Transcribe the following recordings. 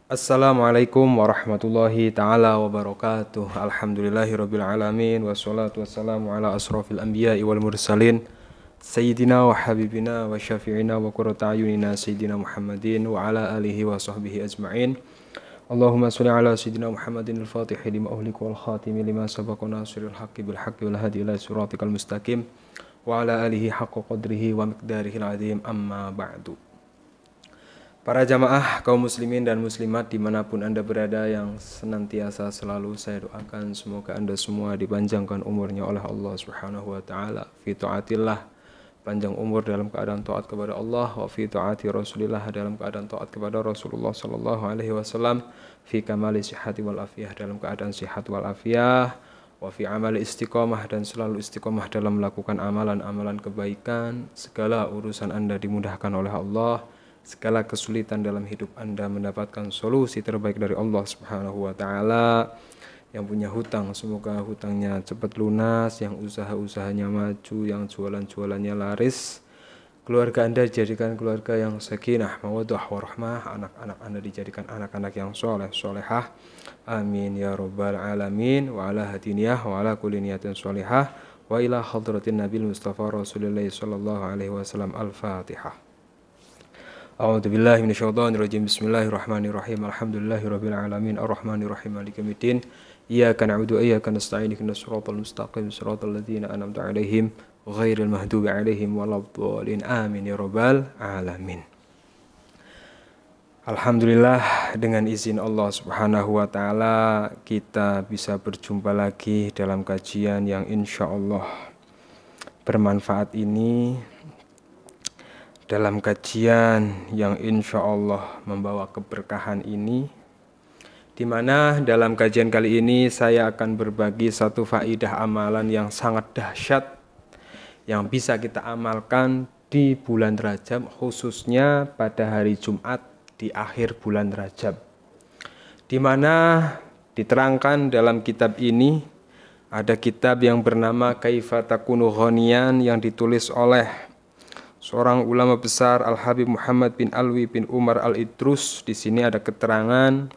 Assalamualaikum warahmatullahi ta'ala wabarakatuh. Alhamdulillahirabbil alamin wassalatu wassalamu ala asrofil anbiya'i wal mursalin Sayyidina wa habibina wa syafi'ina wa qurrata ayunina Sayyidina Muhammadin wa ala alihi wa sahbihi ajma'in. Allahumma sholli ala Sayyidina Muhammadin al-Fatihi lima ughliqa wal khatimi lima sabaqa nasiril haqqi bil haqqi wal hadi ila siratikal mustaqim wa ala alihi haqqa qadrihi wa miqdarihil azim, amma ba'du. Para jamaah kaum muslimin dan muslimat dimanapun Anda berada, yang senantiasa selalu saya doakan semoga Anda semua dipanjangkan umurnya oleh Allah Subhanahu wa taala fi taatillah, panjang umur dalam keadaan taat kepada Allah, wa fi taati Rasulillah, dalam keadaan taat kepada Rasulullah sallallahu alaihi wasallam, fi kamali sihhati wal afiyah, dalam keadaan sehat wal afiyah, wa fi amali istiqamah, dan selalu istiqamah dalam melakukan amalan-amalan kebaikan. Segala urusan Anda dimudahkan oleh Allah, segala kesulitan dalam hidup Anda mendapatkan solusi terbaik dari Allah Subhanahu wa taala. Yang punya hutang semoga hutangnya cepat lunas, yang usaha-usahanya maju, yang jualan-jualannya laris. Keluarga Anda dijadikan keluarga yang sakinah, mawaddah, warahmah. Anak-anak Anda dijadikan anak-anak yang soleh, solehah. Amin ya rabbal alamin. Wa ala hadiniyah wa ala kulli niyatin solehah. Wa ila hadratin nabil mustafa rasulillah sallallahu alaihi wasallam. Al-Fatihah. A'udzu billahi minasyaitonir rajim. Bismillahirrahmanirrahim. Alhamdulillahirabbil alamin arrahmanirrahim maliki yaumiddin. Iyyaka na'budu wa iyyaka nasta'in. Ihdinas siratal mustaqim siratal ladzina an'amta 'alaihim ghairil maghdubi 'alaihim waladdallin. Amin ya rabbal alamin. Alhamdulillah, dengan izin Allah Subhanahu wa taala kita bisa berjumpa lagi dalam kajian yang insyaallah bermanfaat ini. Dalam kajian yang insya Allah membawa keberkahan ini, di mana dalam kajian kali ini saya akan berbagi satu faidah amalan yang sangat dahsyat yang bisa kita amalkan di bulan Rajab, khususnya pada hari Jumat di akhir bulan Rajab, di mana diterangkan dalam kitab ini. Ada kitab yang bernama Kaifa Takunu Ghaniyan yang ditulis oleh seorang ulama besar, Al-Habib Muhammad bin Alwi bin Umar Al-Idrus. Di sini ada keterangan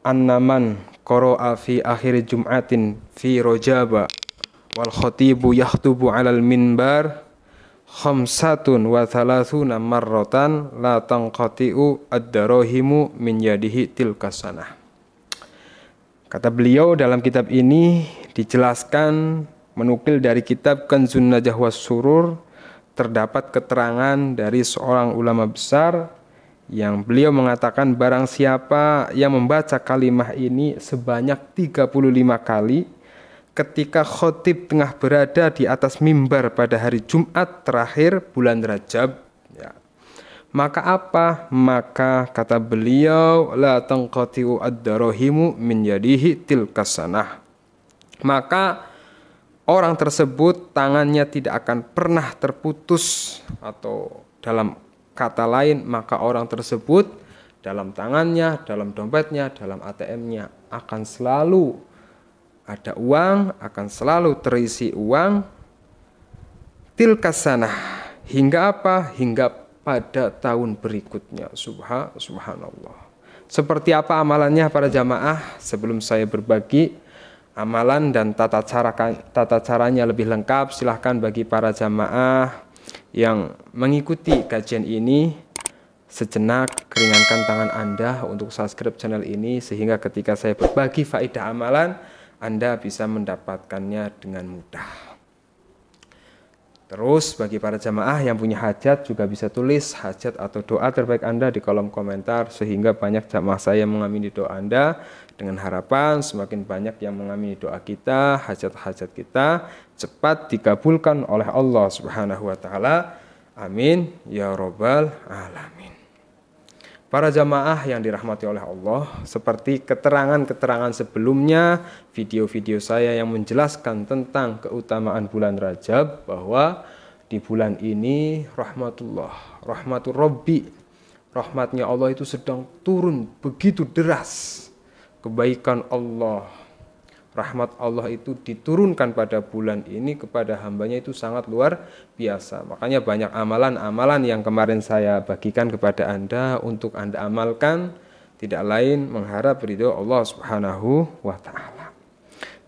annaman qara'a fi akhir jum'atin fi rajaba wal khatibu yakhutubu 'alal minbar khamsatun wa thalathuna marratan la tanqati'u ad-darahimu min yadihi tilka sanah. Kata beliau dalam kitab ini dijelaskan, menukil dari kitab Kanzun Najah was Surur, terdapat keterangan dari seorang ulama besar yang beliau mengatakan barang siapa yang membaca kalimah ini sebanyak 35 kali ketika khotib tengah berada di atas mimbar pada hari Jumat terakhir bulan Rajab, ya, maka apa? Maka kata beliau, la tanqati'u ad-darahimu min yadihi tilka sanah. Maka orang tersebut tangannya tidak akan pernah terputus, atau dalam kata lain, maka orang tersebut dalam tangannya, dalam dompetnya, dalam ATM-nya akan selalu ada uang, akan selalu terisi uang. Tilka sanah, hingga apa? Hingga pada tahun berikutnya. Subhanallah. Seperti apa amalannya para jamaah? Sebelum saya berbagi amalan dan tata caranya lebih lengkap, silahkan bagi para jamaah yang mengikuti kajian ini sejenak keringankan tangan Anda untuk subscribe channel ini, sehingga ketika saya berbagi faedah amalan Anda bisa mendapatkannya dengan mudah. Terus bagi para jamaah yang punya hajat juga bisa tulis hajat atau doa terbaik Anda di kolom komentar, sehingga banyak jamaah saya mengamini doa Anda, dengan harapan semakin banyak yang mengamini doa kita, hajat-hajat kita cepat dikabulkan oleh Allah Subhanahu wa taala. Amin ya rabbal alamin. Para jamaah yang dirahmati oleh Allah, seperti keterangan-keterangan sebelumnya, video-video saya yang menjelaskan tentang keutamaan bulan Rajab, bahwa di bulan ini rahmatur Rabbi, rahmatnya Allah itu sedang turun begitu deras. Kebaikan Allah, rahmat Allah itu diturunkan pada bulan ini kepada hambanya itu sangat luar biasa. Makanya banyak amalan-amalan yang kemarin saya bagikan kepada Anda untuk Anda amalkan tidak lain mengharap ridho Allah Subhanahu wa taala.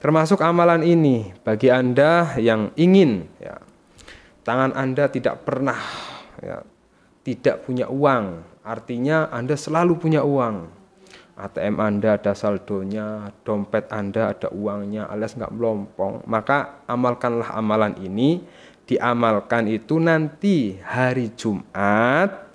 Termasuk amalan ini bagi Anda yang ingin ya, tangan Anda tidak pernah ya, tidak punya uang, artinya Anda selalu punya uang. ATM Anda ada saldonya, dompet Anda ada uangnya, alias nggak melompong, maka amalkanlah amalan ini. Diamalkan itu nanti hari Jumat.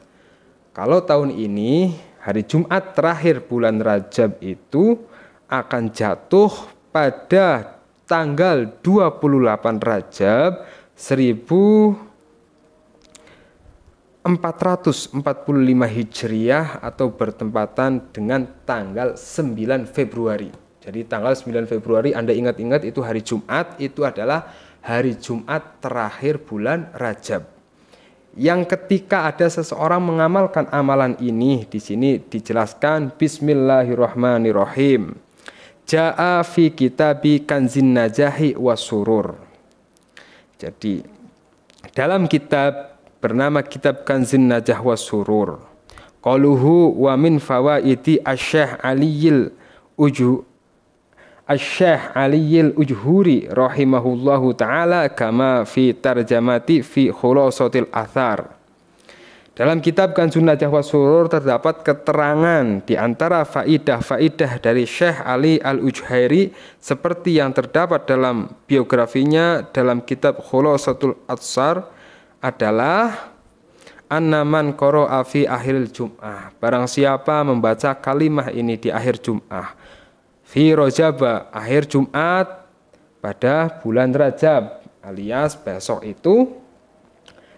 Kalau tahun ini hari Jumat terakhir bulan Rajab itu akan jatuh pada tanggal 28 Rajab 1445 Hijriah atau bertempatan dengan tanggal 9 Februari. Jadi tanggal 9 Februari Anda ingat-ingat itu hari Jumat, itu adalah hari Jumat terakhir bulan Rajab. Yang ketika ada seseorang mengamalkan amalan ini, di sini dijelaskan Bismillahirrahmanirrahim. Ja'a fi kitabi kanzin najahi wasurur. Jadi dalam kitab bernama Kitab Kanzin Najah wa Surur. Qaluhu wa min fawaidi Asy-Syaikh Aliyil Ujhuri rahimahullahu taala kama fi tarjamati fi khulasatil athar. Dalam kitab Kanzun Najah wa Surur terdapat keterangan di antara faidah-faidah dari Syekh Ali Al-Ujhairi seperti yang terdapat dalam biografinya dalam kitab Khulasatul Athar adalah annaman qara'a fi akhir Jum'ah. Barang siapa membaca kalimah ini di akhir Jum'ah. Fi Rajab, akhir Jumat pada bulan Rajab, alias besok itu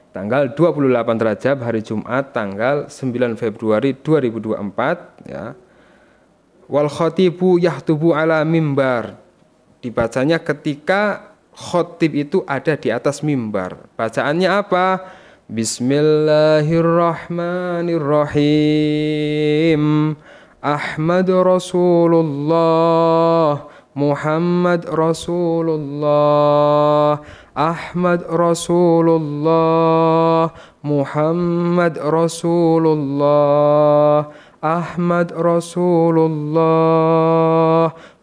tanggal 28 Rajab hari Jumat tanggal 9 Februari 2024 ya. Wal khatibu yahtubu ala mimbar. Dibacanya ketika khotib itu ada di atas mimbar. Bacaannya apa? Bismillahirrahmanirrahim. Ahmad Rasulullah, Muhammad Rasulullah, Ahmad Rasulullah, Muhammad Rasulullah, Ahmad Rasulullah,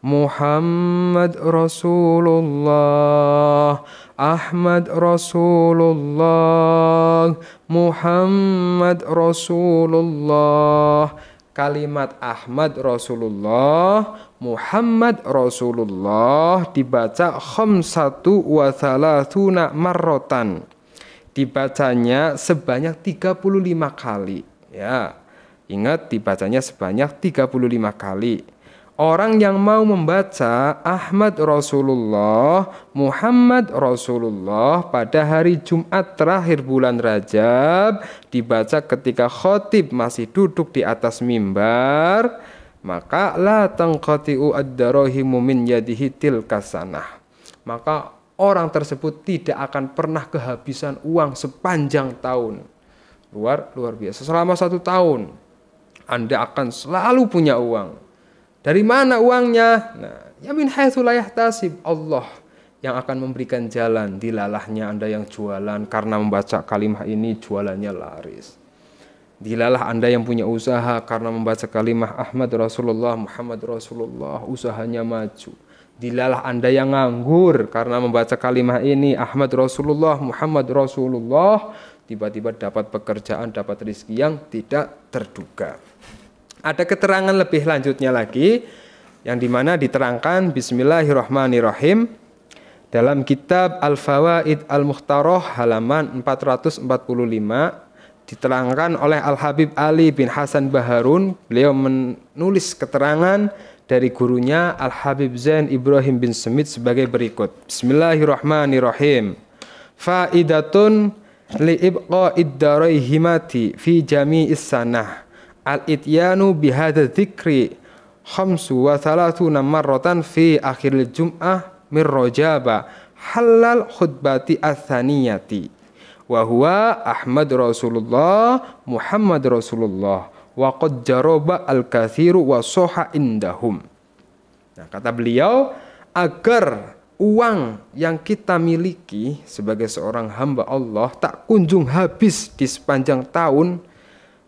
Muhammad Rasulullah, Ahmad Rasulullah, Muhammad Rasulullah. Kalimat Ahmad Rasulullah, Muhammad Rasulullah dibaca khamsatu wa thalathuna marrotan. Dibacanya sebanyak 35 kali. Ya, ingat dibacanya sebanyak 35 kali. Orang yang mau membaca Ahmad Rasulullah, Muhammad Rasulullah pada hari Jumat terakhir bulan Rajab dibaca ketika khotib masih duduk di atas mimbar, maka la tanqati'u ad-darahimu min yadihi tilka sanah. Maka orang tersebut tidak akan pernah kehabisan uang sepanjang tahun. Luar biasa. Selama 1 tahun Anda akan selalu punya uang. Dari mana uangnya? Nah, ya min haitsu la yahtasib. Allah yang akan memberikan jalan. Dilalahnya Anda yang jualan karena membaca kalimah ini jualannya laris. Dilalah Anda yang punya usaha karena membaca kalimah Ahmad Rasulullah, Muhammad Rasulullah, usahanya maju. Dilalah Anda yang nganggur karena membaca kalimah ini Ahmad Rasulullah, Muhammad Rasulullah, tiba-tiba dapat pekerjaan, dapat rezeki yang tidak terduga. Ada keterangan lebih lanjutnya lagi yang dimana diterangkan Bismillahirrahmanirrahim dalam kitab Al-Fawaid Al-Mukhtarah halaman 445 diterangkan oleh Al-Habib Ali bin Hasan Baharun. Beliau menulis keterangan dari gurunya Al-Habib Zain Ibrahim bin Semit sebagai berikut. Bismillahirrahmanirrahim. Faidatun li'ibqa'id daraihimati fi jami'is sanah. Al-ityanu bihadza dzikri 35 marratan fi akhiril jum'ah min Rajab halal khutbati ats-tsaniyati wa huwa Ahmad Rasulullah, Muhammad Rasulullah wa qad jaraba al-katsiru wa sahha indahum. Nah, kata beliau, agar uang yang kita miliki sebagai seorang hamba Allah tak kunjung habis di sepanjang tahun,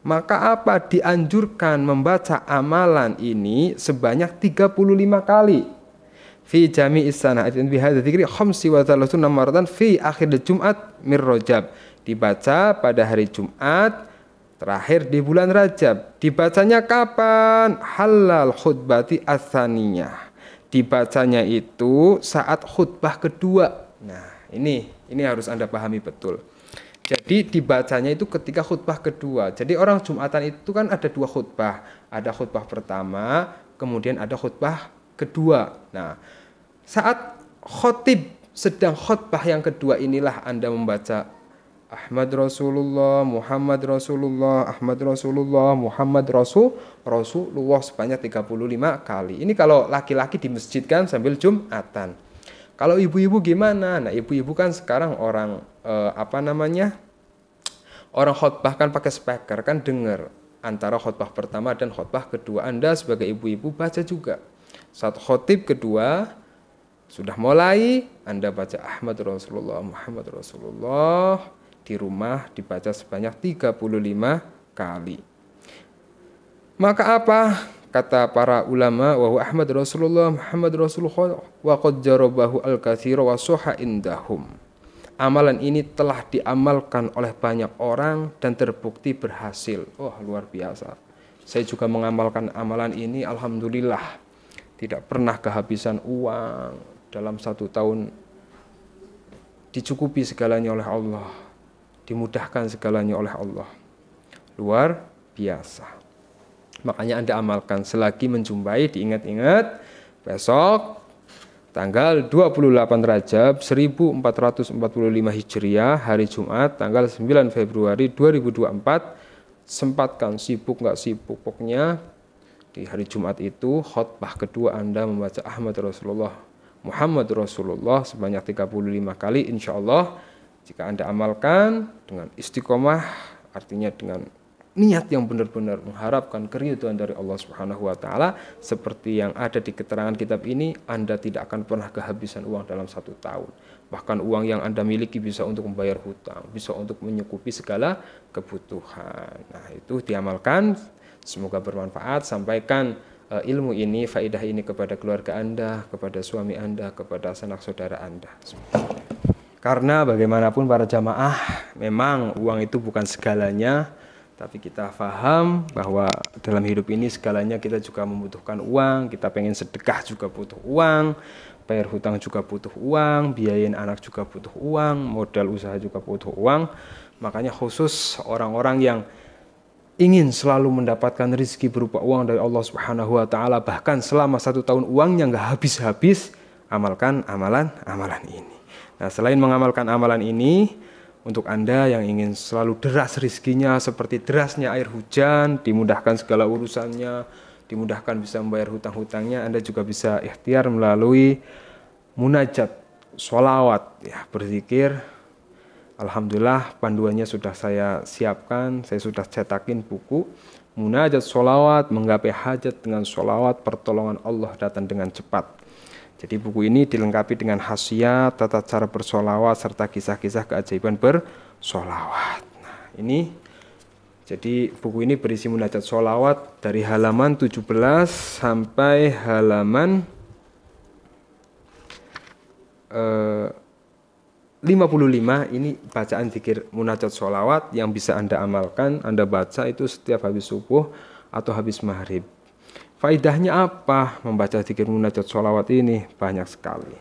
Maka apa? Dianjurkan membaca amalan ini sebanyak 35 kali. Fi jami'is sana'atin bihadza dzikri khamsi wa thalathuna maratan fi akhir Jumat mir Rajab. Dibaca pada hari Jumat terakhir di bulan Rajab. Dibacanya kapan? Halal khutbati ats-tsaniyah. Dibacanya itu saat khutbah kedua. Nah, ini harus Anda pahami betul. Jadi dibacanya itu ketika khutbah kedua. Jadi orang Jumatan itu kan ada dua khutbah. Ada khutbah pertama, kemudian ada khutbah kedua. Nah, saat khotib sedang khutbah yang kedua inilah Anda membaca Ahmad Rasulullah, Muhammad Rasulullah, Ahmad Rasulullah, Muhammad Rasulullah sebanyak 35 kali. Ini kalau laki-laki di masjid kan sambil Jumatan. Kalau ibu-ibu gimana? Nah, ibu-ibu kan sekarang orang orang khutbah kan pakai speaker kan dengar antara khutbah pertama dan khutbah kedua. Anda sebagai ibu-ibu baca juga. Saat khutib kedua sudah mulai, Anda baca Ahmad Rasulullah, Muhammad Rasulullah di rumah dibaca sebanyak 35 kali. Maka apa? Kata para ulama, wa Ahmad Rasulullah, Muhammad Rasulullah wa qad jarabahu al-katsira wa sahha indahum. Amalan ini telah diamalkan oleh banyak orang dan terbukti berhasil. Oh, luar biasa. Saya juga mengamalkan amalan ini, alhamdulillah. Tidak pernah kehabisan uang. Dalam 1 tahun dicukupi segalanya oleh Allah. Dimudahkan segalanya oleh Allah. Luar biasa. Makanya Anda amalkan selagi menjumpai, diingat-ingat besok tanggal 28 Rajab 1445 Hijriah, hari Jumat tanggal 9 Februari 2024. Sempatkan, sibuk nggak sibuk, pokoknya di hari Jumat itu khutbah kedua Anda membaca Ahmad Rasulullah, Muhammad Rasulullah sebanyak 35 kali. Insya Allah jika Anda amalkan dengan istiqomah, artinya dengan niat yang benar-benar mengharapkan keridhaan dari Allah Subhanahu wa taala seperti yang ada di keterangan kitab ini, Anda tidak akan pernah kehabisan uang dalam 1 tahun. Bahkan uang yang Anda miliki bisa untuk membayar hutang, bisa untuk menyukupi segala kebutuhan. Nah, itu diamalkan. Semoga bermanfaat. Sampaikan ilmu ini, faidah ini kepada keluarga Anda, kepada suami Anda, kepada sanak saudara Anda. Karena bagaimanapun para jamaah, memang uang itu bukan segalanya. Tapi kita paham bahwa dalam hidup ini segalanya kita juga membutuhkan uang. Kita pengen sedekah juga butuh uang, bayar hutang juga butuh uang, biayain anak juga butuh uang, modal usaha juga butuh uang. Makanya khusus orang-orang yang ingin selalu mendapatkan rezeki berupa uang dari Allah Subhanahu wa taala, bahkan selama 1 tahun uangnya nggak habis-habis, amalkan amalan ini. Nah, selain mengamalkan amalan ini, untuk Anda yang ingin selalu deras rezekinya seperti derasnya air hujan, dimudahkan segala urusannya, dimudahkan bisa membayar hutang-hutangnya, Anda juga bisa ikhtiar melalui munajat, sholawat, ya, berzikir. Alhamdulillah panduannya sudah saya siapkan, saya sudah cetakin buku munajat sholawat, menggapai hajat dengan sholawat, pertolongan Allah datang dengan cepat. Jadi buku ini dilengkapi dengan khasiat, tata cara bersolawat, serta kisah-kisah keajaiban bersolawat. Nah, ini jadi buku ini berisi munajat solawat dari halaman 17 sampai halaman 55. Ini bacaan zikir munajat solawat yang bisa Anda amalkan. Anda baca itu setiap habis subuh atau habis maghrib. Faidahnya apa? Membaca zikir munajat sholawat ini banyak sekali.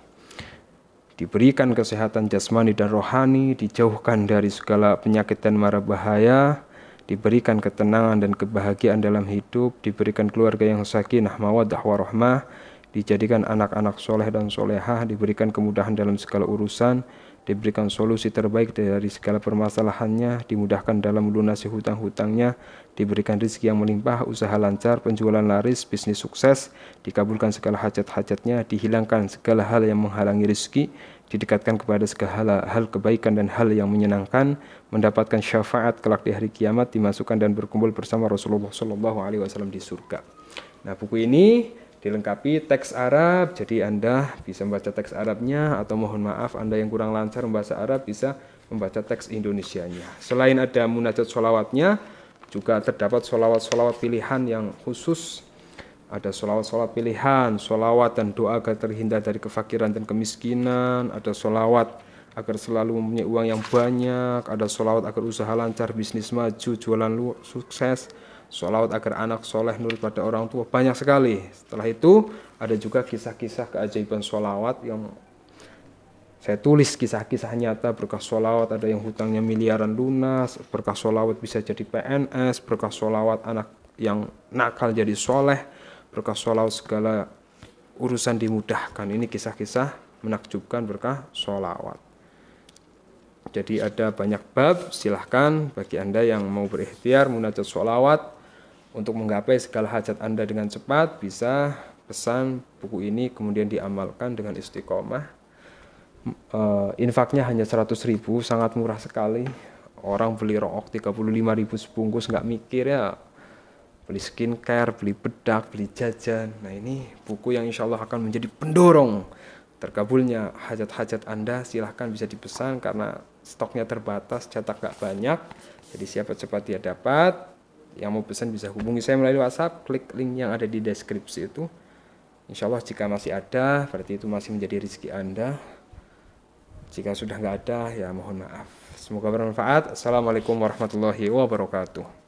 Diberikan kesehatan jasmani dan rohani, dijauhkan dari segala penyakit dan mara bahaya, diberikan ketenangan dan kebahagiaan dalam hidup, diberikan keluarga yang sakinah, mawaddah warahmah, dijadikan anak-anak soleh dan solehah, diberikan kemudahan dalam segala urusan, diberikan solusi terbaik dari segala permasalahannya, dimudahkan dalam melunasi hutang-hutangnya, diberikan rezeki yang melimpah, usaha lancar, penjualan laris, bisnis sukses, dikabulkan segala hajat-hajatnya, dihilangkan segala hal yang menghalangi rezeki, didekatkan kepada segala hal kebaikan dan hal yang menyenangkan, mendapatkan syafaat kelak di hari kiamat, dimasukkan dan berkumpul bersama Rasulullah SAW di surga. Nah, buku ini dilengkapi teks Arab, jadi Anda bisa membaca teks Arabnya, atau mohon maaf Anda yang kurang lancar membaca Arab bisa membaca teks Indonesianya. Selain ada munajat sholawatnya, Juga terdapat sholawat-sholawat pilihan yang khusus. Ada sholawat-sholawat pilihan, sholawat dan doa agar terhindar dari kefakiran dan kemiskinan. Ada sholawat agar selalu mempunyai uang yang banyak. Ada sholawat agar usaha lancar, bisnis maju, jualan sukses. Sholawat agar anak soleh nurut pada orang tua. Banyak sekali. Setelah itu ada juga kisah-kisah keajaiban sholawat yang saya tulis, kisah-kisah nyata berkah sholawat. Ada yang hutangnya miliaran lunas, berkah sholawat bisa jadi PNS, berkah sholawat anak yang nakal jadi soleh, berkah sholawat segala urusan dimudahkan. Ini kisah-kisah menakjubkan berkah sholawat. Jadi ada banyak bab, silahkan bagi Anda yang mau berikhtiar munajat sholawat untuk menggapai segala hajat Anda dengan cepat, bisa pesan buku ini kemudian diamalkan dengan istiqomah. Infaknya hanya 100.000, sangat murah sekali. Orang beli rokok 35.000 sebungkus nggak mikir ya, beli skincare, beli bedak, beli jajan. Nah ini buku yang insya Allah akan menjadi pendorong terkabulnya hajat-hajat Anda. Silahkan bisa dipesan karena stoknya terbatas, cetak nggak banyak. Jadi siapa cepat dia dapat. Yang mau pesan bisa hubungi saya melalui WhatsApp, klik link yang ada di deskripsi itu. Insya Allah jika masih ada, berarti itu masih menjadi rezeki Anda. Jika sudah nggak ada, ya mohon maaf. Semoga bermanfaat. Assalamualaikum warahmatullahi wabarakatuh.